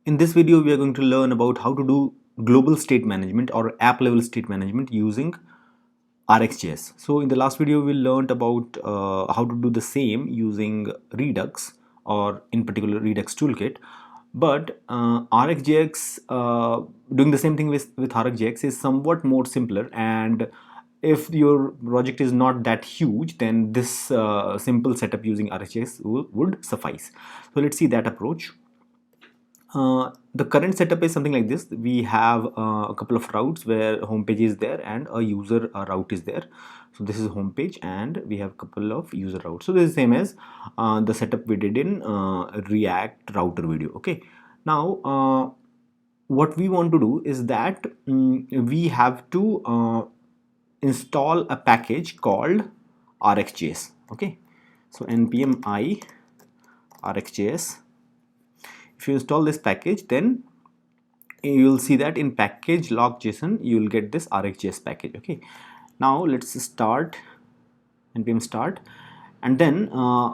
In this video, we are going to learn about how to do global state management or app level state management using RxJS. So in the last video, we learned about how to do the same using Redux, or in particular Redux toolkit. But RxJS, doing the same thing with RxJS is somewhat more simpler, and if your project is not that huge, then this simple setup using RxJS would suffice. So let's see that approach. The current setup is something like this. We have a couple of routes where home page is there and a user route is there. So this is home page and we have a couple of user routes. So this is same as the setup we did in React router video. Okay. Now what we want to do is that we have to install a package called RxJS. Okay. So npm I RxJS. If you install this package, then you will see that in package log.json you will get this RxJS package. Okay, now let's start npm start, and then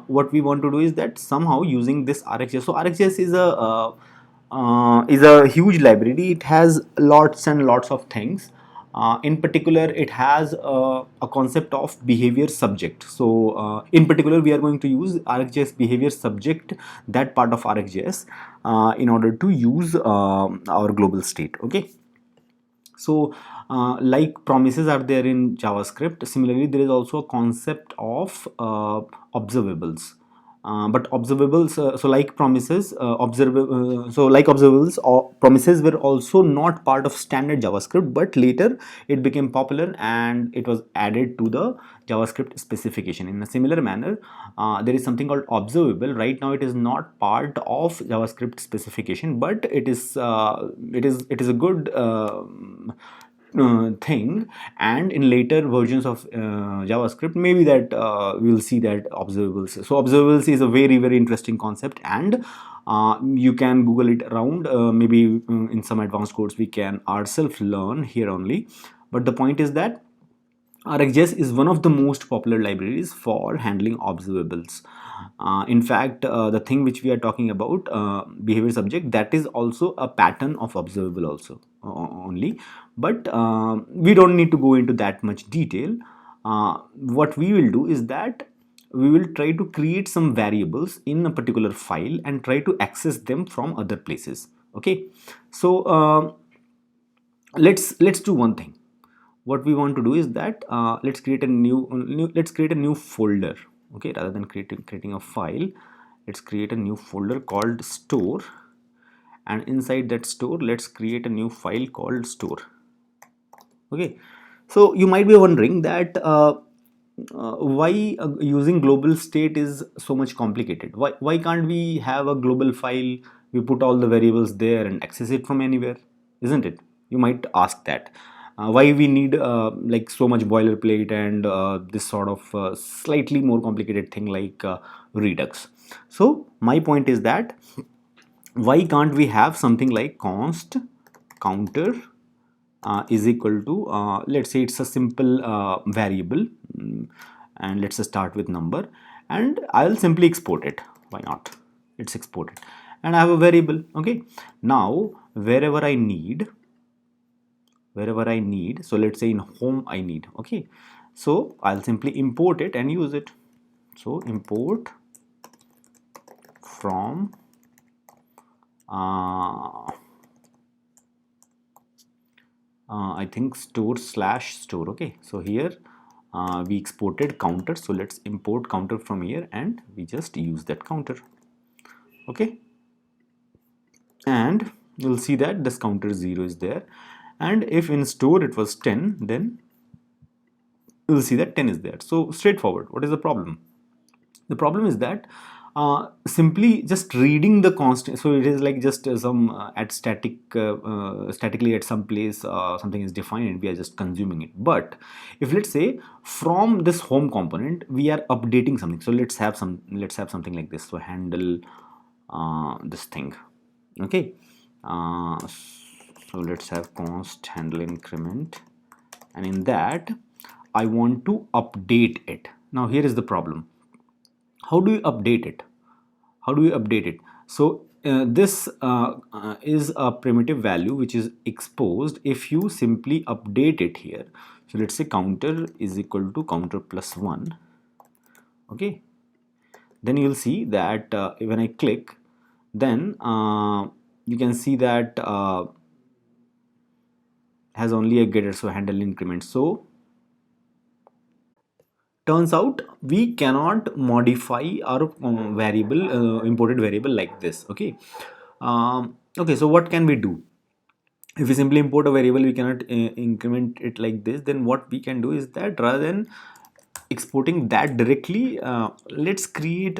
what we want to do is that somehow using this RxJS. So RxJS is a huge library. It has lots and lots of things. In particular, it has a concept of behavior subject. So in particular, we are going to use RxJS behavior subject, that part of RxJS, in order to use our global state. Okay. So like promises are there in JavaScript, similarly there is also a concept of observables. But observables, so like promises, observables or promises were also not part of standard JavaScript, but later it became popular and it was added to the JavaScript specification. In a similar manner, there is something called observable. Right now it is not part of JavaScript specification, but it is a good thing, and in later versions of JavaScript, maybe that we'll see that observables. So observables is a very interesting concept, and you can Google it around. Maybe in some advanced course we can ourselves learn here only, but the point is that RxJS is one of the most popular libraries for handling observables. In fact, the thing which we are talking about, behavior subject, that is also a pattern of observable also only. But we don't need to go into that much detail. What we will do is that we will try to create some variables in a particular file and try to access them from other places. Okay, so let's do one thing. What we want to do is that let's create a new folder. Okay, rather than creating a file, let's create a new folder called store, and inside that store let's create a new file called store. Okay, so you might be wondering that why using global state is so much complicated. Why can't we have a global file, we put all the variables there and access it from anywhere, isn't it? You might ask that. Why we need like so much boilerplate and this sort of slightly more complicated thing like Redux. So my point is that why can't we have something like const counter is equal to let's say it's a simple variable, and let's start with number, and I'll simply export it. Why not? It's exported and I have a variable. Okay, now wherever I need, so let's say in home I need. Okay, so I'll simply import it and use it. So import from I think store/store. Okay, so here we exported counter, so let's import counter from here and we just use that counter. Okay, and you'll see that this counter 0 is there, and if in store it was 10, then you'll see that 10 is there. So straightforward. What is the problem? The problem is that simply just reading the constant, so it is like just some at statically at some place something is defined and we are just consuming it. But if let's say from this home component we are updating something, so let's have something like this. So handle this thing. Okay, so let's have const handle increment, and in that I want to update it. Now here is the problem. How do you update it? So this is a primitive value which is exposed if you simply update it here. So let's say counter is equal to counter plus 1. Okay, then you'll see that when I click, then you can see that has only a getter, so handle increment. So turns out we cannot modify our variable, imported variable like this. Okay, okay, so what can we do? If we simply import a variable, we cannot increment it like this. Then what we can do is that rather than exporting that directly, let's create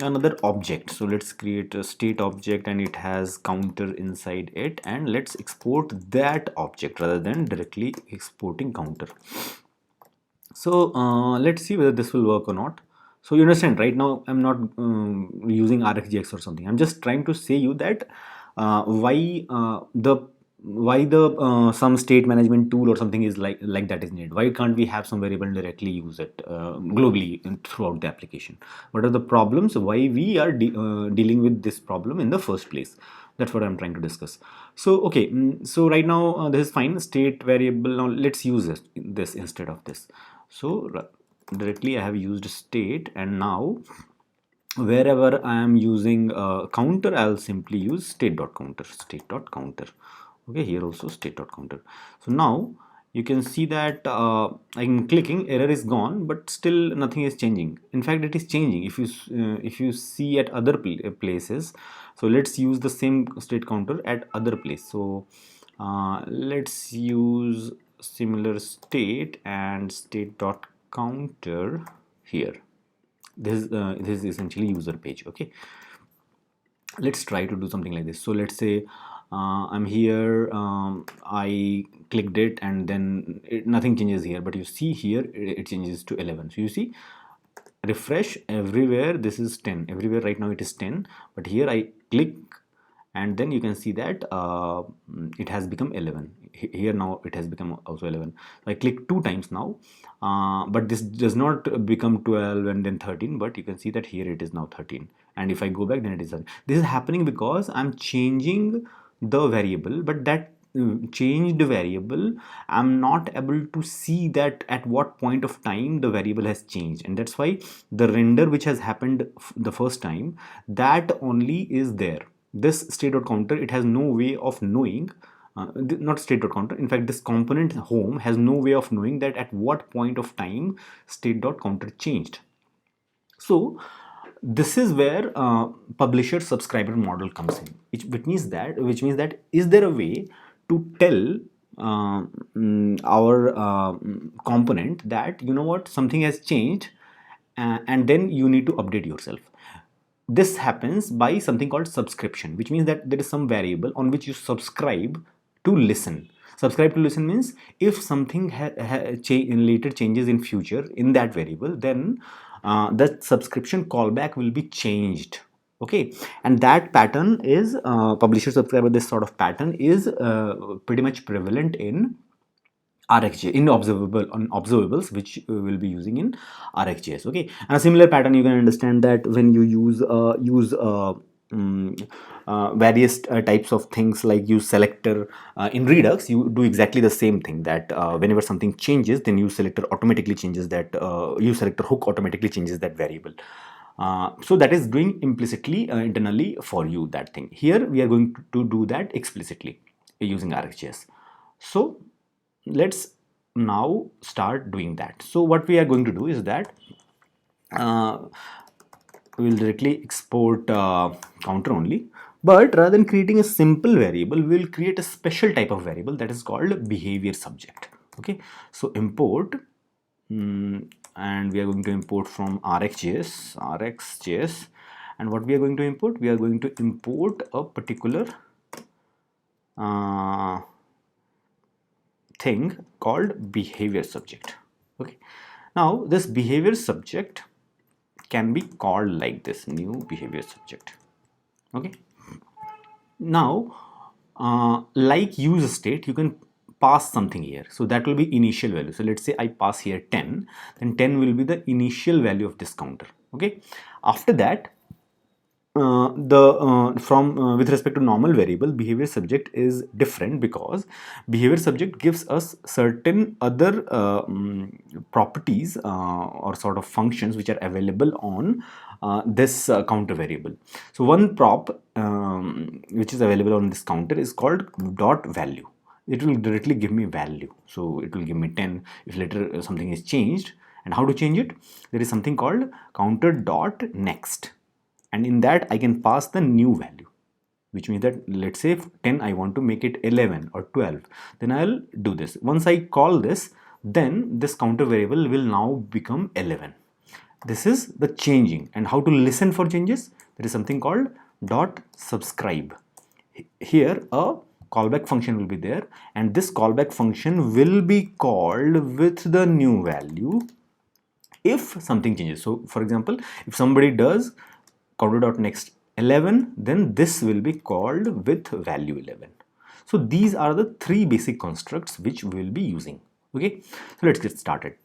another object. So let's create a state object and it has counter inside it, and let's export that object rather than directly exporting counter. So let's see whether this will work or not. So you understand, right now I'm not using RxJS or something. I'm just trying to say you that why the some state management tool or something is like that is needed. Why can't we have some variable and directly use it globally throughout the application? What are the problems? Why we are dealing with this problem in the first place? That's what I'm trying to discuss. So okay, so right now this is fine. State variable. Now let's use this instead of this. So directly I have used state, and now wherever I am using counter, I'll simply use state.counter. Okay, here also state.counter. So now you can see that I'm clicking, error is gone, but still nothing is changing. In fact, it is changing if you see at other places. So let's use the same state counter at other place. So let's use similar state and state.counter here. This is essentially user page. Okay, let's try to do something like this. So let's say I'm here, I clicked it, and then nothing changes here, but you see here it changes to 11. So you see, refresh everywhere, this is 10 everywhere. Right now it is 10, but here I click and then you can see that it has become 11. Here now it has become also 11. So I click 2 times now, but this does not become 12 and then 13, but you can see that here it is now 13, and if I go back then it is 13. This is happening because I'm changing the variable, but that changed variable, I'm not able to see that at what point of time the variable has changed, and that's why the render which has happened the first time, that only is there. This state.counter, it has no way of knowing, not state.counter, in fact this component home has no way of knowing that at what point of time state.counter changed. So this is where publisher subscriber model comes in, which means that is there a way to tell our component that, you know what, something has changed, and then you need to update yourself. This happens by something called subscription, which means that there is some variable on which you subscribe to listen. Subscribe to listen means if something later changes in future in that variable, then that subscription callback will be changed. Okay, and that pattern is publisher subscriber. This sort of pattern is pretty much prevalent in RxJS, in observables, which we'll be using in RxJS. Okay, and a similar pattern you can understand that when you use various types of things, like use selector in Redux, you do exactly the same thing, that whenever something changes, then use selector automatically changes that, use selector hook automatically changes that variable. So that is doing implicitly internally for you that thing. Here we are going to do that explicitly using RxJS. So let's now start doing that. So what we are going to do is that we will directly export counter only, but rather than creating a simple variable, we will create a special type of variable that is called behavior subject. Okay, so import, and we are going to import from RxJS, and what we are going to import, we are going to import a particular thing called behavior subject. Okay, now this behavior subject can be called like this, new behavior subject. Okay, now like use state, you can pass something here, so that will be initial value. So let's say I pass here 10, then 10 will be the initial value of this counter. Okay, after that with respect to normal variable, behavior subject is different because behavior subject gives us certain other properties or sort of functions which are available on this counter variable. So one prop which is available on this counter is called dot value. It will directly give me value, so it will give me 10 if later something is changed. And how to change it? There is something called counter dot next, and in that I can pass the new value, which means that let's say if 10 I want to make it 11 or 12, then I'll do this. Once I call this, then this counter variable will now become 11. This is the changing. And how to listen for changes? There is something called dot subscribe. Here a callback function will be there, and this callback function will be called with the new value if something changes. So for example, if somebody does counter.next 11, then this will be called with value 11. So these are the three basic constructs which we will be using. Okay, so let's get started.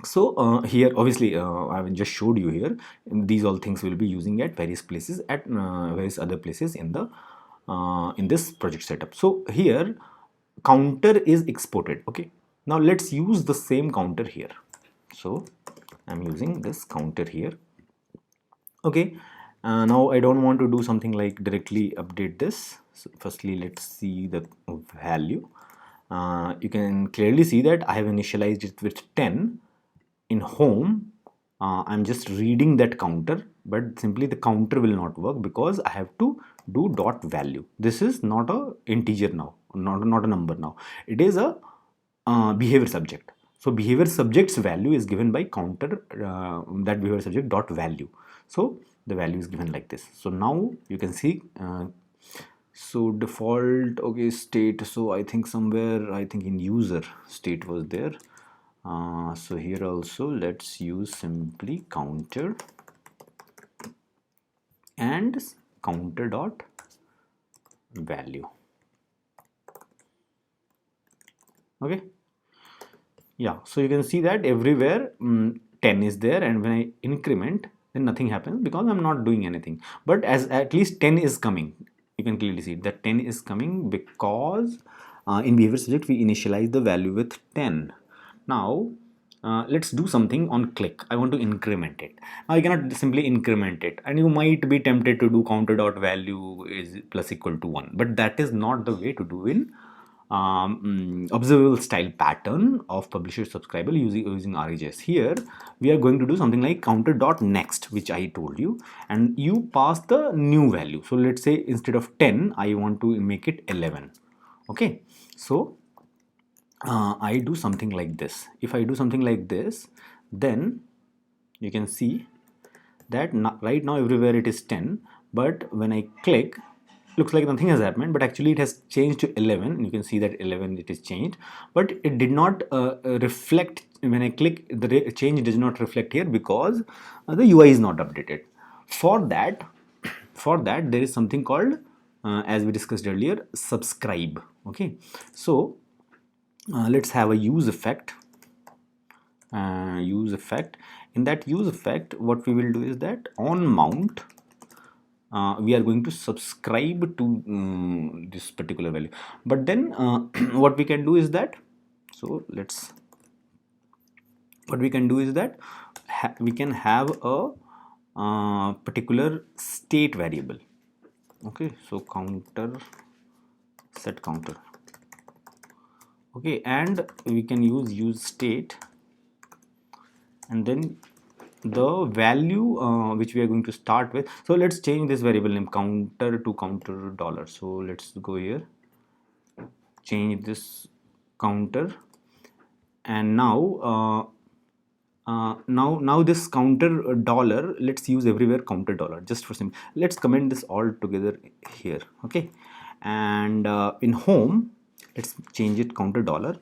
So here obviously I have just showed you here, these all things we'll be using at various places, at various other places in the in this project setup. So here counter is exported. Okay, now let's use the same counter here. So I'm using this counter here. Okay, now I don't want to do something like directly update this. So firstly, let's see the value. You can clearly see that I have initialized it with 10. In home, I'm just reading that counter, but simply the counter will not work because I have to do dot value. This is not a integer now, not a number now. It is a behavior subject. So behavior subject's value is given by counter that behavior subject dot value. So the value is given like this. So now you can see so default, okay, state. So I think somewhere, I think in user state was there. So here also let's use simply counter and counter dot value. Okay, yeah, so you can see that everywhere 10 is there, and when I increment, then nothing happens because I'm not doing anything. But as at least 10 is coming, you can clearly see that 10 is coming because in behavior subject we initialize the value with 10. Now let's do something on click. I want to increment it. Now you cannot simply increment it, and you might be tempted to do counter dot value is plus equal to 1, but that is not the way to do in observable style pattern of publisher subscriber using RxJS. Here we are going to do something like counter dot next, which I told you, and you pass the new value. So let's say instead of 10 I want to make it 11. Okay, so I do something like this. If I do something like this, then you can see that right now everywhere it is 10, but when I click, looks like nothing has happened, but actually it has changed to 11. You can see that 11 it is changed, but it did not reflect. When I click, the change does not reflect here because the UI is not updated. For that there is something called as we discussed earlier, subscribe. Okay, so let's have a use effect. In that use effect, what we will do is that on mount we are going to subscribe to this particular value. But then what we can do is that, so let's, what we can do is that we can have a particular state variable. Okay, so counter, set counter. Okay, and we can use state, and then the value which we are going to start with. So let's change this variable name counter to counter dollar. So let's go here, change this counter, and now now this counter dollar, let's use everywhere counter dollar just for simple. Let's comment this all together here. Okay, and in home let's change it counter dollar,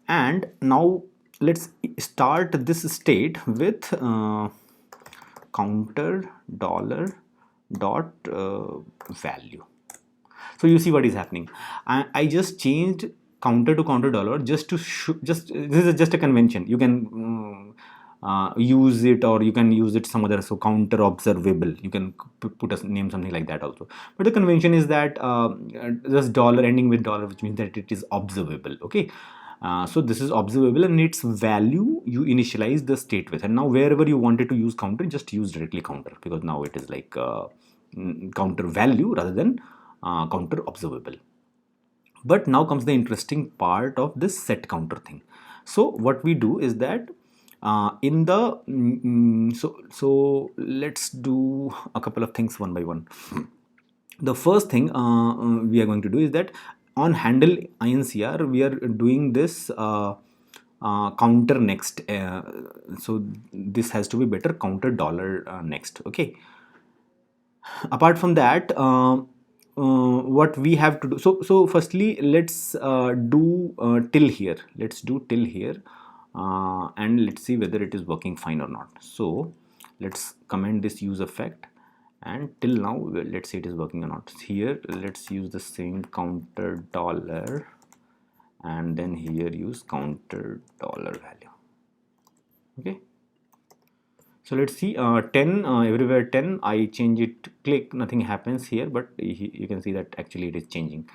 and now let's start this state with counter dollar dot value. So you see what is happening. I just changed counter to counter dollar just to this is just a convention. You can use it, or you can use it some other, so counter observable, you can put a name something like that also. But the convention is that this dollar ending with dollar, which means that it is observable. Okay, so this is observable, and its value you initialize the state with, and now wherever you wanted to use counter, just use directly counter, because now it is like counter value rather than counter observable. But now comes the interesting part of this set counter thing. So what we do is that in the so let's do a couple of things one by one. The first thing we are going to do is that on handle incr we are doing this counter next, so this has to be better, counter dollar next. Okay, apart from that, what we have to do, so firstly let's do till here, let's do till here, and let's see whether it is working fine or not. So let's comment this use effect, and till now let's say it is working or not. Here let's use the same counter dollar, and then here use counter dollar value. Okay, so let's see, 10 everywhere 10, I change it, click, nothing happens here, but you can see that actually it is changing.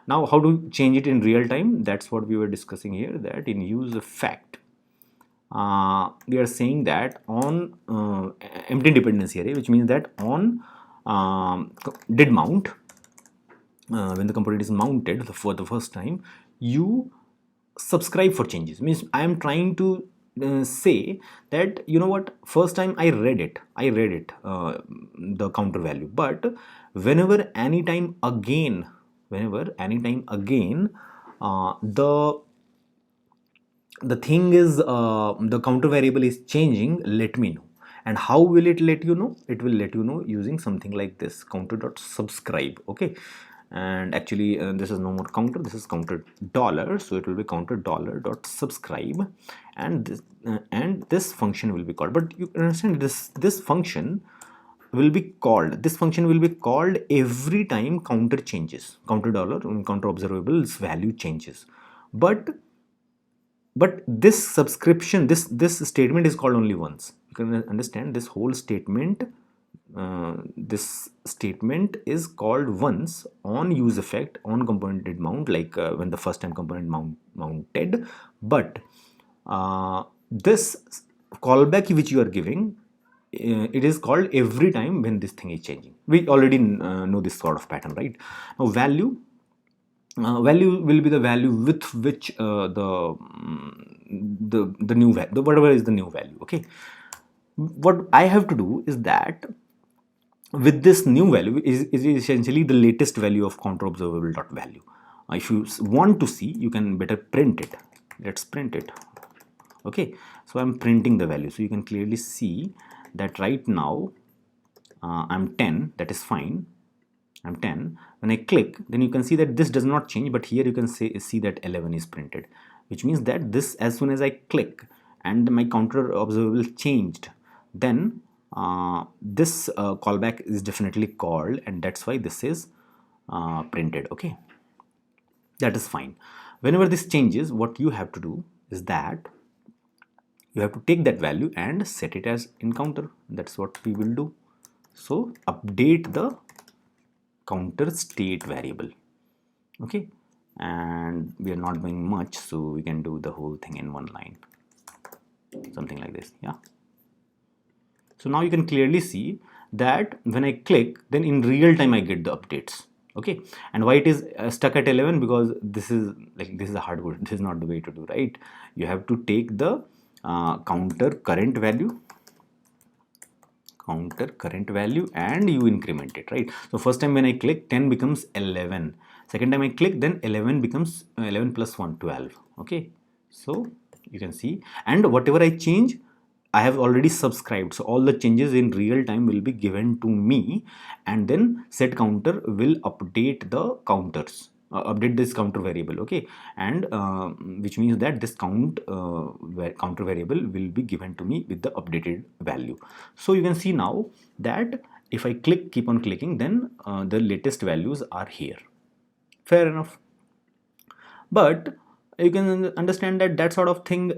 Now how to change it in real time, that's what we were discussing here, that in use effect we are saying that on empty dependency array, which means that on did mount, when the component is mounted for the first time, you subscribe for changes. Means I am trying to say that, you know what, first time I read it the counter value, but whenever anytime again the thing is the counter variable is changing, let me know. And how will it let you know? It will let you know using something like this, counter dot subscribe. Okay, and actually this is no more counter, this is counter dollar, so it will be counter dollar dot subscribe, and this function will be called. But you understand, this function will be called every time counter changes, counter dollar counter observable's value changes. But this subscription, this statement is called only once. You can understand this whole statement, this statement is called once on use effect, on component did mount, like when the first time component mounted. But this callback which you are giving, it is called every time when this thing is changing. We already know this sort of pattern, right? Now value will be the value with which the new value, whatever is the new value. Okay, what I have to do is that with this new value is essentially the latest value of counter observable dot value. If you want to see, you can better print it. Let's print it. Okay, so I'm printing the value, so you can clearly see that right now I'm 10, that is fine, I'm 10. When I click, then you can see that this does not change, but here you can see that 11 is printed, which means that this, as soon as I click and my counter observable changed, then this callback is definitely called, and that's why this is printed. Okay, that is fine. Whenever this changes, what you have to do is that you have to take that value and set it as in counter. That's what we will do. So update the counter state variable. Okay, and we are not doing much, so we can do the whole thing in one line, something like this. Yeah, so now you can clearly see that when I click, then in real time I get the updates. Okay, and why it is stuck at 11? Because this is a hardware, this is not the way to do, right? You have to take the counter current value and you increment it, right? So first time when I click, 10 becomes 11. Second time I click, then 11 becomes 11 plus 1, 12. Okay, so you can see, and whatever I change, I have already subscribed, so all the changes in real time will be given to me, and then set counter will update the counters, update this counter variable. Okay, and which means that this counter variable will be given to me with the updated value. So you can see now that if I keep on clicking, then the latest values are here. Fair enough. But you can understand that that sort of thing,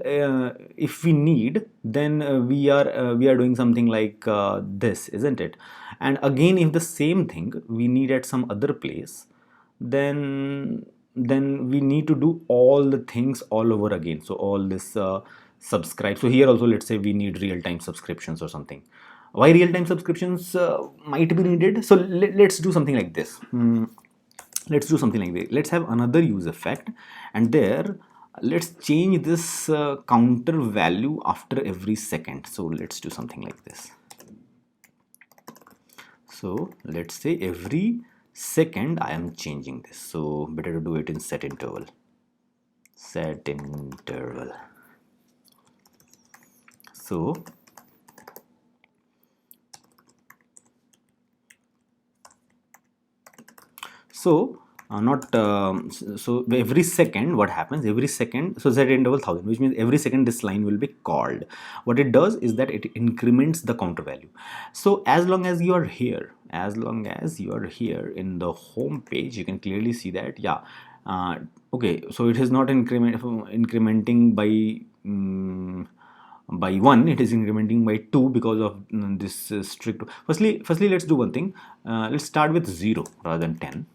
if we need, then we are doing something like this, isn't it? And again, if the same thing we need at some other place, then we need to do all the things all over again. So all this subscribe. So here also, let's say we need real-time subscriptions or something. Why real-time subscriptions might be needed? So let's do something like this. Let's have another use effect, and there let's change this counter value after every second. So let's do something like this. So let's say every second I am changing this. So better to do it in set interval. Set interval. So not so every second what happens, every second, so set interval 1000, which means every second this line will be called. What it does is that it increments the counter value. So as long as you are here, in the home page, you can clearly see that, yeah, okay, so it is not incrementing by 1, it is incrementing by 2 because of this strict. Firstly, let's do one thing. Let's start with 0 rather than 10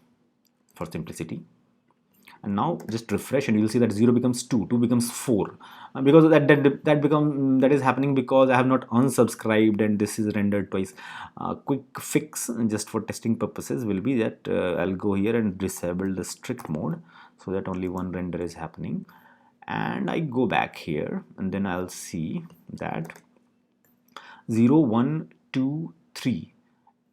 for simplicity, and now just refresh and you'll see that 0 becomes 2, 2 becomes 4, because that is happening because I have not unsubscribed and this is rendered twice. Quick fix just for testing purposes will be that I'll go here and disable the strict mode so that only one render is happening, and I go back here and then I'll see that 0, 1, 2, 3,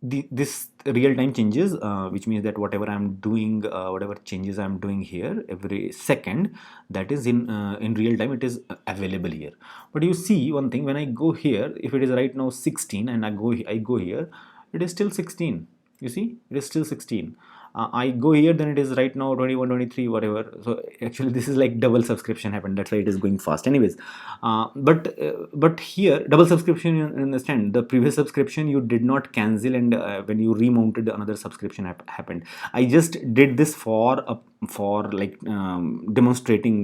this real time changes, which means that whatever I'm doing, whatever changes I'm doing here every second, that is in real time, it is available here. But you see one thing, when I go here, if it is right now 16 and I go here, it is still 16. You see, it is still 16. I go here, then it is right now 21, 23, whatever. So actually this is like double subscription happened, that's why it is going fast. Anyways, but here double subscription, you understand, the previous subscription you did not cancel, and when you remounted, another subscription happened. I just did this for like demonstrating,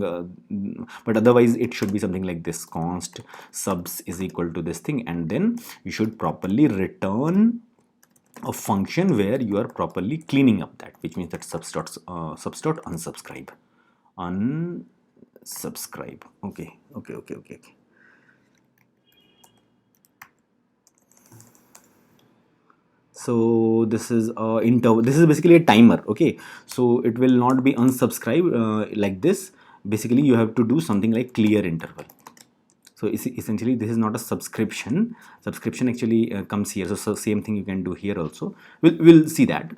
but otherwise it should be something like this: const subs is equal to this thing, and then you should properly return a function where you are properly cleaning up that, which means that subs dot unsubscribe. Okay. So this is interval, this is basically a timer. Okay, so it will not be unsubscribe like this. Basically you have to do something like clear interval. So essentially this is not a subscription. Subscription actually comes here. So same thing you can do here also. We'll see that.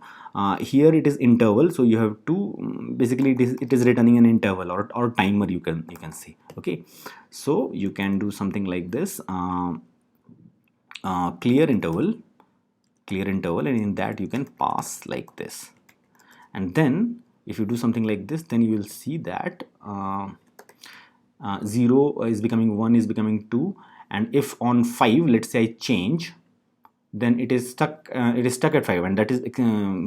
Here it is interval. So you have to basically it is returning an interval or timer, you can see. Okay, so you can do something like this. Clear interval, and in that you can pass like this. And then if you do something like this, then you will see that 0 is becoming 1, is becoming 2, and if on 5, let's say I change, then it is stuck at 5, and that is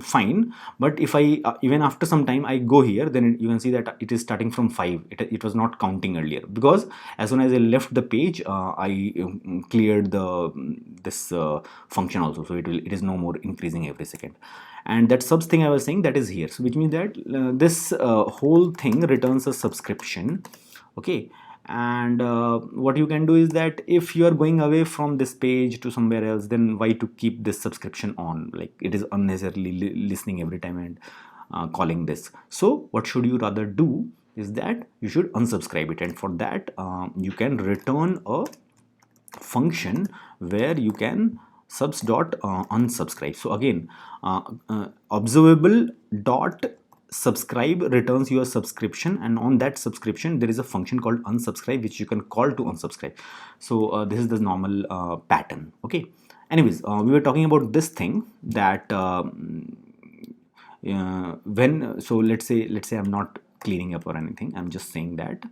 fine. But if I even after some time I go here, then you can see that it is starting from 5. It was not counting earlier, because as soon as I left the page, I cleared this function also, so it is no more increasing every second. And that subs thing I was saying, that is here. So which means that this whole thing returns a subscription. Okay, and what you can do is that if you are going away from this page to somewhere else, then why to keep this subscription on? Like, it is unnecessarily listening every time and calling this. So what should you rather do is that you should unsubscribe it, and for that you can return a function where you can subs dot unsubscribe. So again, observable dot subscribe returns your subscription, and on that subscription there is a function called unsubscribe which you can call to unsubscribe. So this is the normal pattern. Okay, anyways, we were talking about this thing that when, so let's say I'm not cleaning up or anything, I'm just saying that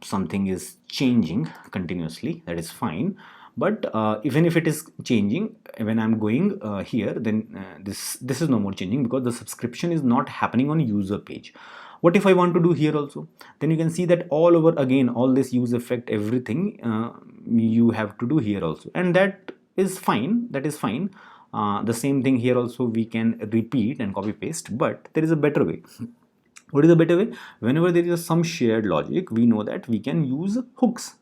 something is changing continuously, that is fine. But even if it is changing, when I'm going here, then this is no more changing, because the subscription is not happening on user page. What if I want to do here also? Then you can see that all over again, all this use effect, everything you have to do here also, and that is fine. That is fine. The same thing here also we can repeat and copy paste, but there is a better way. What is the better way? Whenever there is some shared logic, we know that we can use hooks,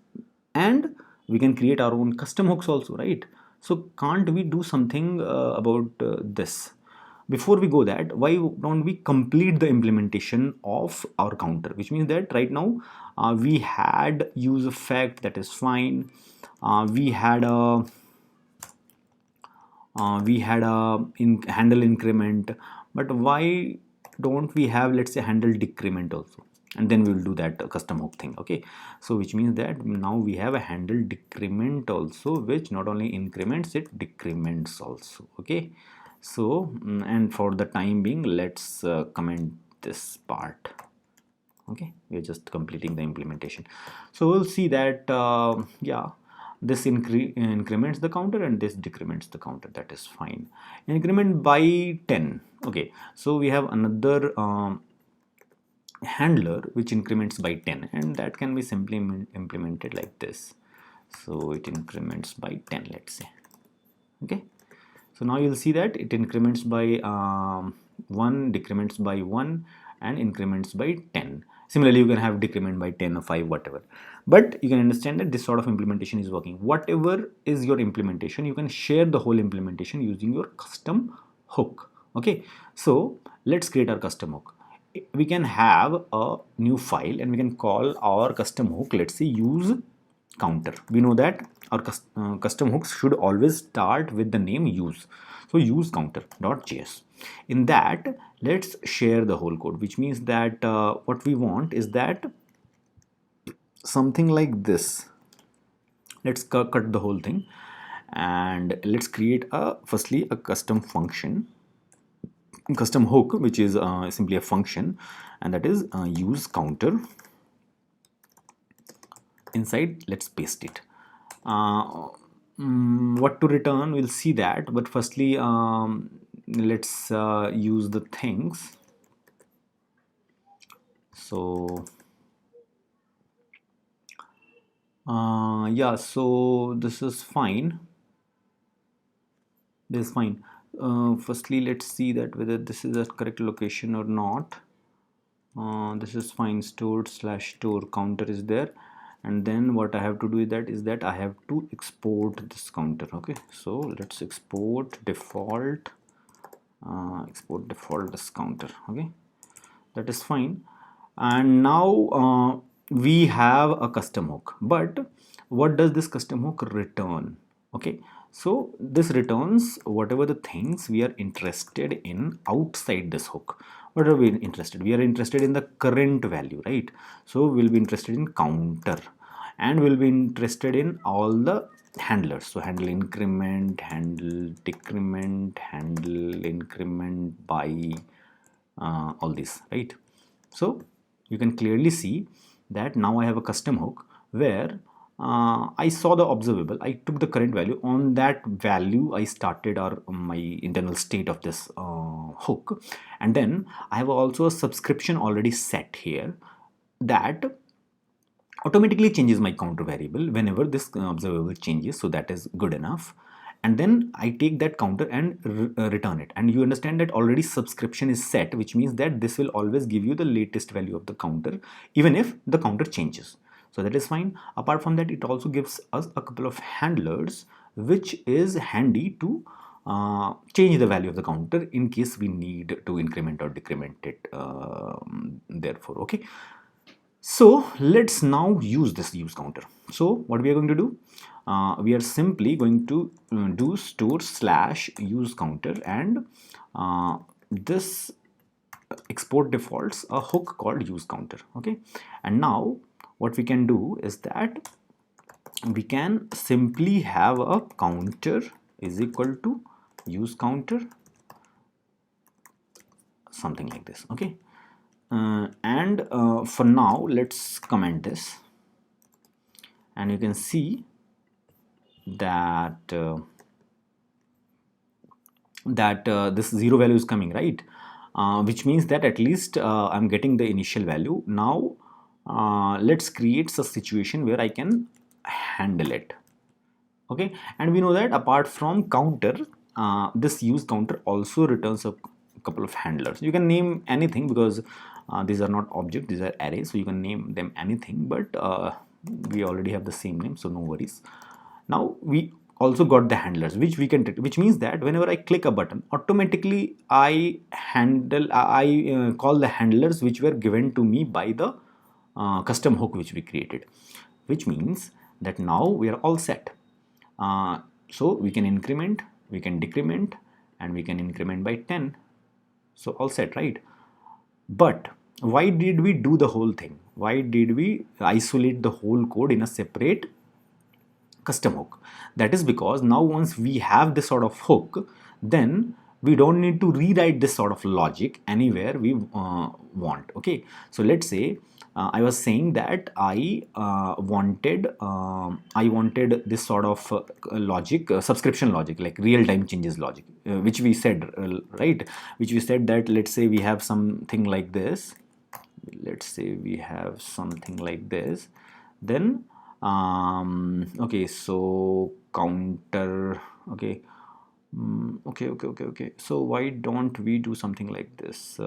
and we can create our own custom hooks also, right? So can't we do something about this? Before we go that, why don't we complete the implementation of our counter, which means that right now we had use effect, that is fine. We had a handle increment, but why don't we have, let's say, handle decrement also, and then we will do that custom hook thing. Okay, so which means that now we have a handle decrement also, which not only increments, it decrements also. Okay, so and for the time being, let's comment this part. Okay, we are just completing the implementation. So we'll see that yeah, this increments the counter and this decrements the counter, that is fine. Increment by 10. Okay, so we have another handler which increments by 10, and that can be simply implemented like this. So it increments by 10, let's say. Okay, so now you'll see that it increments by 1, decrements by 1, and increments by 10. Similarly, you can have decrement by 10 or 5, whatever. But you can understand that this sort of implementation is working. Whatever is your implementation, you can share the whole implementation using your custom hook. Okay, so let's create our custom hook. We can have a new file and we can call our custom hook, let's say, use counter. We know that our custom hooks should always start with the name use. So use counter.js. In that, let's share the whole code, which means that what we want is that something like this. Let's cut the whole thing, and let's create firstly a custom function, custom hook, which is simply a function, and that is use counter. Inside, let's paste it. What to return, we'll see that, but firstly let's use the things. So yeah, so this is fine. This is fine. Firstly, let's see that whether this is a correct location or not. This is fine. Store/store counter is there, and then what I have to do is that I have to export this counter. Okay, so let's export default this counter. Okay, that is fine. And now we have a custom hook, but what does this custom hook return? Okay, so this returns whatever the things we are interested in outside this hook. What are we interested? We are interested in the current value, right? So we'll be interested in counter, and we'll be interested in all the handlers. So handle increment, handle decrement, handle increment by all these, right? So you can clearly see that now I have a custom hook where I saw the observable, I took the current value, on that value I started my internal state of this hook, and then I have also a subscription already set here that automatically changes my counter variable whenever this observable changes. So that is good enough, and then I take that counter and return it, and you understand that already subscription is set, which means that this will always give you the latest value of the counter even if the counter changes. So that is fine. Apart from that, it also gives us a couple of handlers which is handy to change the value of the counter in case we need to increment or decrement it therefore. Okay, so let's now use this use counter. So what we are going to do, we are simply going to do store/use counter, and this export defaults a hook called use counter. Okay, and now what we can do is that we can simply have a counter is equal to use counter, something like this. Okay, and for now let's comment this, and you can see that this zero value is coming, right? which means that at least I'm getting the initial value. Now let's create a situation where I can handle it. Okay, and we know that apart from counter, this use counter also returns a couple of handlers. You can name anything because these are not objects, these are arrays, so you can name them anything, but we already have the same name, so no worries. Now we also got the handlers which we can, which means that whenever I click a button, automatically I call the handlers which were given to me by the custom hook which we created, which means that now we are all set. So we can increment, we can decrement, and we can increment by 10. So all set, right? But why did we do the whole thing? Why did we isolate the whole code in a separate custom hook? That is because now once we have this sort of hook, then we don't need to rewrite this sort of logic anywhere we want. Okay, so let's say I was saying that I wanted this sort of logic, subscription logic, like real-time changes logic, which we said, right? Which we said that let's say we have something like this. Let's say we have something like this. Then okay, so counter. Okay. Okay. So why don't we do something like this?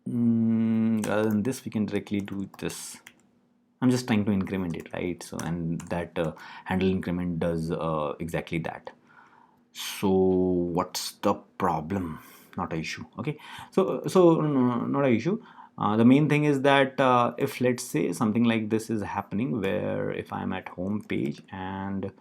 Rather than this, we can directly do this. I'm just trying to increment it, right? So, and that handle increment does exactly that. So what's the problem? Not an issue. Okay, so no, not an issue. The main thing is that if let's say something like this is happening, where if I'm at home page and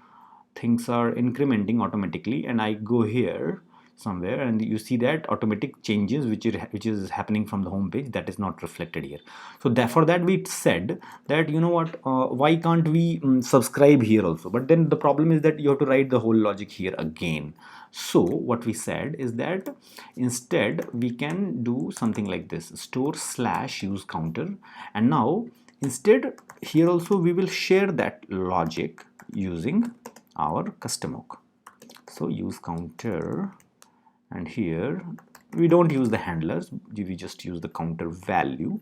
things are incrementing automatically, and I go here somewhere and you see that automatic changes which is happening from the home page, that is not reflected here. So therefore that we said that, you know what, why can't we subscribe here also? But then the problem is that you have to write the whole logic here again. So what we said is that instead we can do something like this: store / use counter, and now instead here also we will share that logic using our custom hook. So use counter, and here we don't use the handlers, we just use the counter value,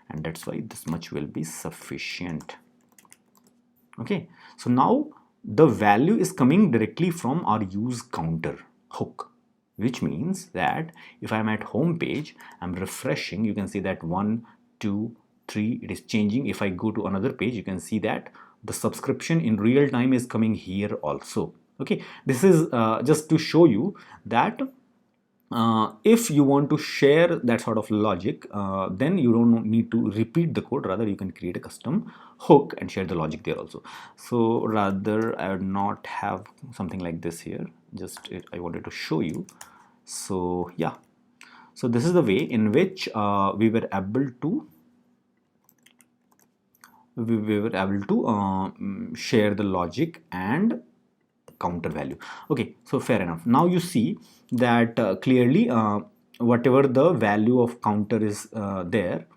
and that's why this much will be sufficient. Okay, so now the value is coming directly from our use counter hook, which means that if I'm at home page, I'm refreshing, you can see that 1 2 3 it is changing. If I go to another page, you can see that the subscription in real time is coming here also. Okay, this is just to show you that if you want to share that sort of logic, then you don't need to repeat the code, rather you can create a custom hook and share the logic there also. So rather I would not have something like this here, just I wanted to show you. So yeah, so this is the way in which we were able to share the logic and counter value. Okay, so fair enough. Now you see that clearly whatever the value of counter is there,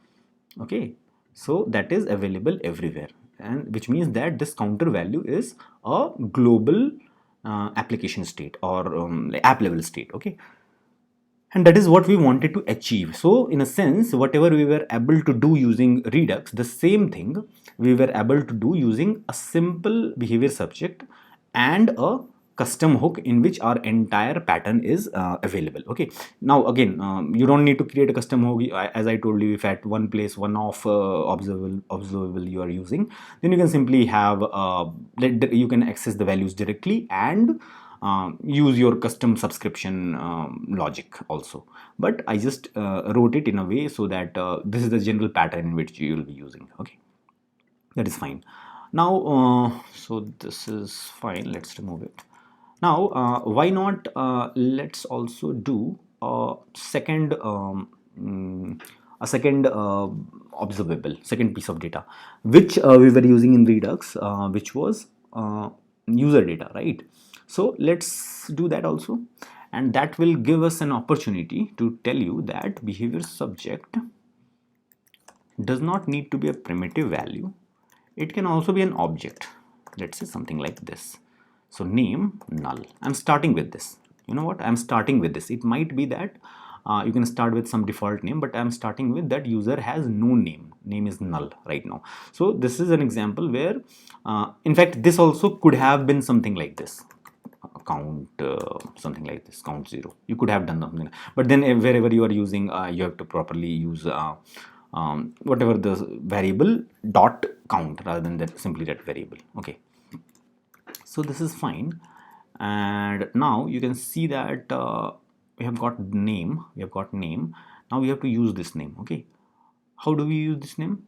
okay, so that is available everywhere, and which means that this counter value is a global application state or app level state. Okay, and that is what we wanted to achieve. So in a sense, whatever we were able to do using Redux, the same thing we were able to do using a simple behavior subject and a custom hook in which our entire pattern is available. Okay, now again, you don't need to create a custom hook. As I told you, if at one place one of observable you are using, then you can simply have you can access the values directly and use your custom subscription logic also. But I just wrote it in a way so that this is the general pattern in which you will be using. Okay, that is fine. Now so this is fine, let's remove it. Now why not let's also do a second observable, second piece of data, which we were using in Redux, which was user data, right? So let's do that also, and that will give us an opportunity to tell you that behavior subject does not need to be a primitive value, it can also be an object. Let's say something like this. So name null, I'm starting with this. you know what, I'm starting with this. It might be that you can start with some default name, but I'm starting with that user has no name is null right now. So this is an example where in fact this also could have been something like this, count something like this, count 0. You could have done something, but then wherever you are using you have to properly use whatever the variable dot count rather than that simply that variable. Okay, so this is fine. And now you can see that we have got name, now we have to use this name. Okay, how do we use this name?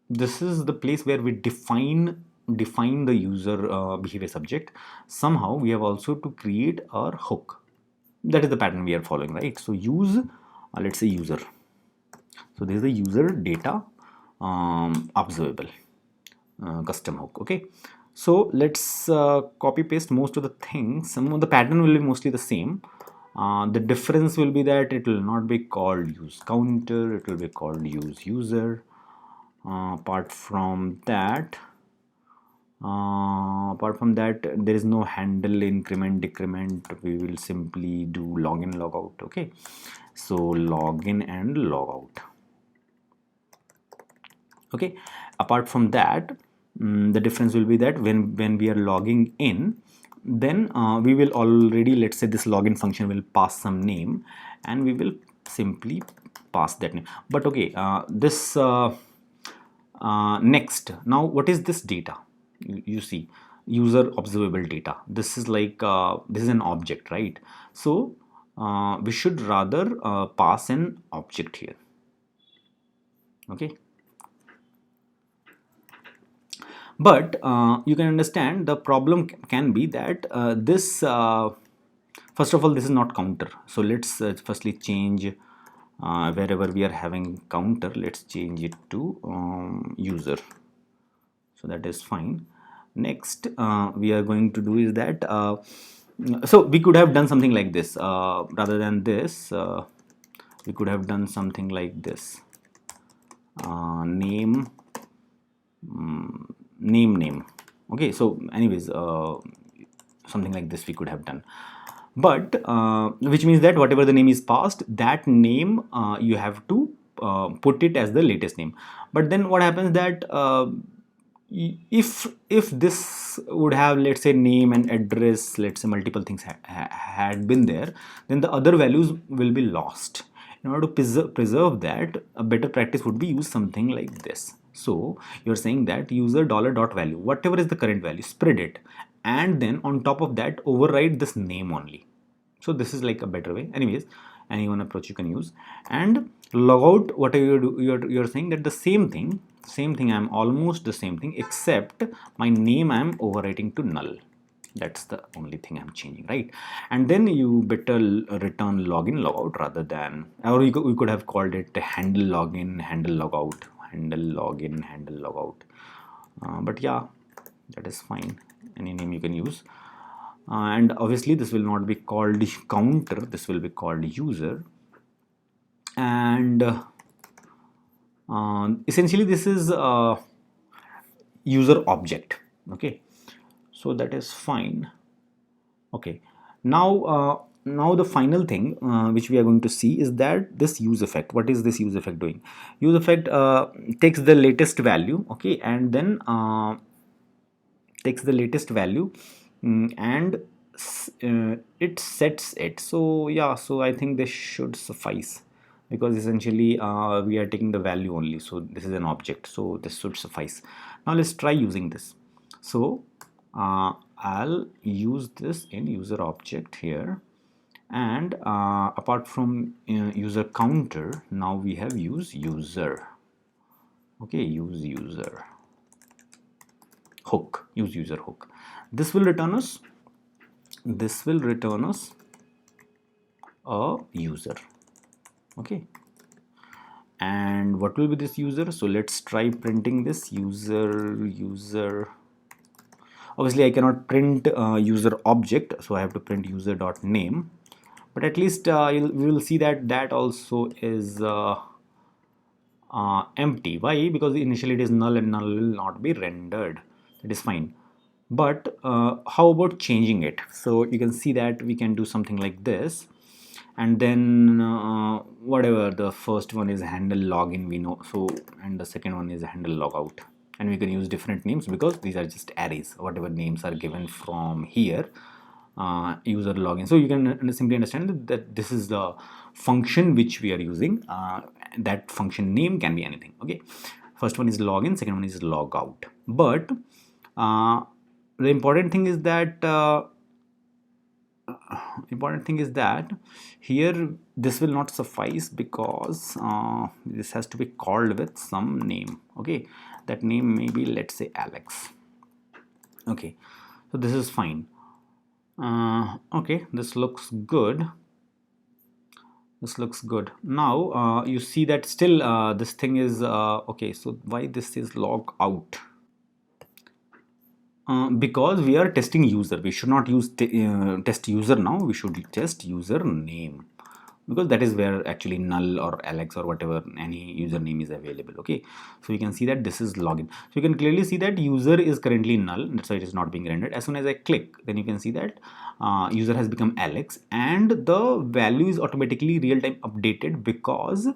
This is the place where we define the user behavior subject. Somehow we have also to create our hook. That is the pattern we are following, right? So use let's say user. So this is the user data observable custom hook. Okay, so let's copy paste most of the things. Some of the pattern will be mostly the same. The difference will be that it will not be called use counter, it will be called use user. Apart from that, there is no handle increment decrement. We will simply do login logout. Okay, so login and logout. Okay, apart from that, the difference will be that when we are logging in, then we will already, let's say this login function will pass some name and we will simply pass that name. But okay, this next, now what is this data? You see user observable data. This is like this is an object, right? So we should rather pass an object here. Okay, but you can understand the problem can be that this first of all, this is not counter. So let's firstly change wherever we are having counter, let's change it to user. So that is fine. Next we are going to do is that so we could have done something like this. Rather than this, we could have done something like this, name name. Okay, so anyways, something like this we could have done, but which means that whatever the name is passed, that name you have to put it as the latest name. But then what happens that if this would have, let's say, name and address, let's say multiple things had been there, then the other values will be lost. In order to preserve that, a better practice would be use something like this. So you're saying that user dollar dot value, whatever is the current value, spread it, and then on top of that override this name only. So this is like a better way. Anyways, any one approach you can use. And logout, whatever you do, you're saying that the same thing, I'm almost the same thing, except my name I'm overwriting to null. That's the only thing I'm changing, right? And then you better return login logout rather than, or we could have called it handle login, handle logout, handle login, handle logout. But yeah, that is fine. Any name you can use. And obviously this will not be called counter, this will be called user. And essentially this is user object. Okay, so that is fine. Okay, now now the final thing which we are going to see is that this use effect. What is this use effect doing? Use effect takes the latest value, okay, and then takes the latest value and it sets it. So yeah, so I think this should suffice, because essentially we are taking the value only, so this is an object, so this should suffice. Now let's try using this. So I'll use this in user object here, and apart from user counter, now we have use user. Okay, use user hook, use user hook. This will return us a user. Okay, and what will be this user? So let's try printing this user. Obviously I cannot print user object, so I have to print user dot name, but at least we will see that that also is empty. Why? Because initially it is null and null will not be rendered. That is fine. But how about changing it? So you can see that we can do something like this, and then whatever, the first one is handle login, we know, so, and the second one is handle logout, and we can use different names because these are just arrays, whatever names are given from here, user login. So you can simply understand that this is the function which we are using. That function name can be anything. Okay, first one is login, second one is logout. But the important thing is that here this will not suffice, because this has to be called with some name. Okay, that name may be, let's say, Alex. Okay, so this is fine. Okay, this looks good. Now you see that still this thing is okay. So why this is log out? Because we are testing user, we should not use test user now, we should test user name, because that is where actually null or Alex or whatever any username is available. Okay, so you can see that this is login. So you can clearly see that user is currently null, that's why it is not being rendered. As soon as I click, then you can see that user has become Alex, and the value is automatically real-time updated because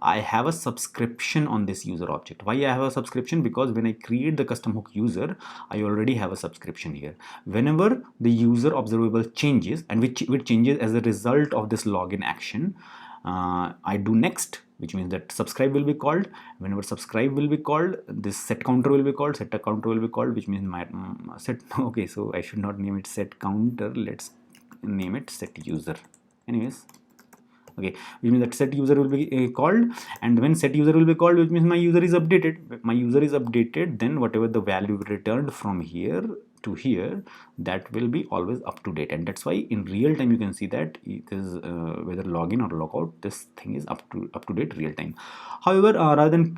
I have a subscription on this user object. Why I have a subscription? Because when I create the custom hook user, I already have a subscription here. Whenever the user observable changes, and which changes as a result of this login action, I do next, which means that subscribe will be called. Whenever subscribe will be called, this set counter will be called, set counter will be called, which means my set. Okay, so I should not name it set counter, let's name it set user. Anyways, okay, which means that set user will be called, and when set user will be called, which means my user is updated, then whatever the value returned from here to here, that will be always up to date. And that's why in real time you can see that it is whether login or logout, this thing is up to date real time. However, rather than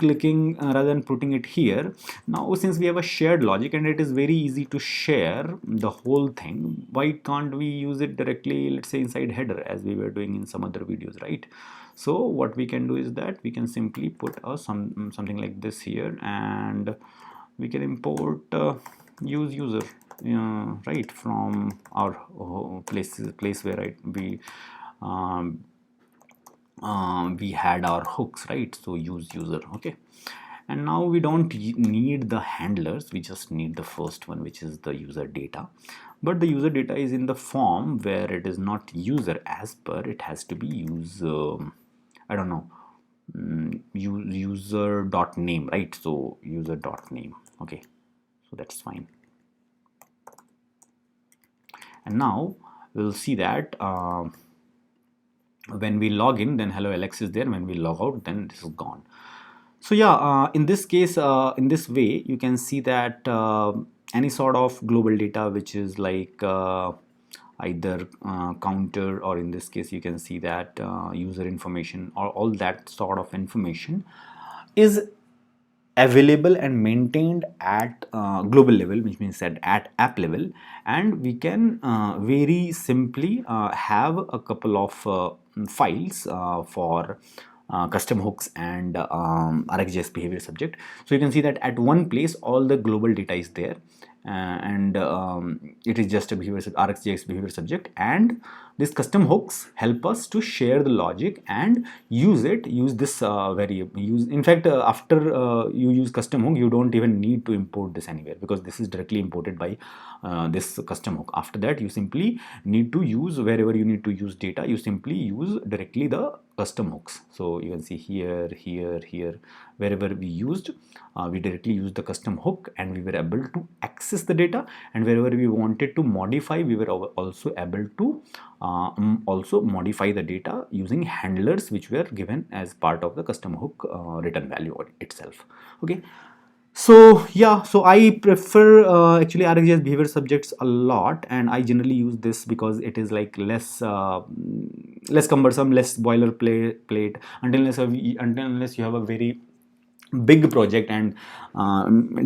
putting it here, now since we have a shared logic and it is very easy to share the whole thing, why can't we use it directly, let's say inside header, as we were doing in some other videos, right? So what we can do is that we can simply put something like this here, and we can import use user, right, from our place where we had our hooks, right? So use user. Okay, and now we don't need the handlers, we just need the first one, which is the user data. But the user data is in the form where it is not user as per, it has to be user, I don't know, user dot name, right? So user dot name. Okay, so that's fine. And now we'll see that when we log in, then hello Alex is there. When we log out, then this is gone. So yeah, in this case, in this way, you can see that any sort of global data, which is like either counter, or in this case, you can see that user information, or all that sort of information is available and maintained at global level, which means that at app level. And we can very simply have a couple of files for custom hooks and RxJS behavior subject. So you can see that at one place all the global data is there, and it is just a RxJS behavior subject, and these custom hooks help us to share the logic and use this variable. In fact, after you use custom hook, you don't even need to import this anywhere, because this is directly imported by this custom hook. After that, you simply need to use, wherever you need to use data, you simply use directly the custom hooks. So you can see here, wherever we used, we directly used the custom hook, and we were able to access the data. And wherever we wanted to modify, we were also able to also modify the data using handlers, which were given as part of the custom hook return value itself. Okay, so yeah, so I prefer actually RxJS behavior subjects a lot, and I generally use this because it is like less cumbersome, less boilerplate, unless you have a very big project, and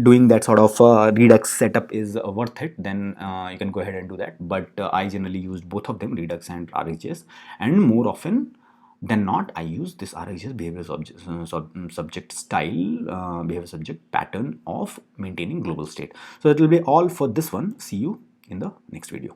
doing that sort of Redux setup is worth it, then you can go ahead and do that. But I generally used both of them, Redux and RxJS, and more often Then not, I use this RxJS behavior subject style, behavior subject pattern of maintaining global state. So it will be all for this one. See you in the next video.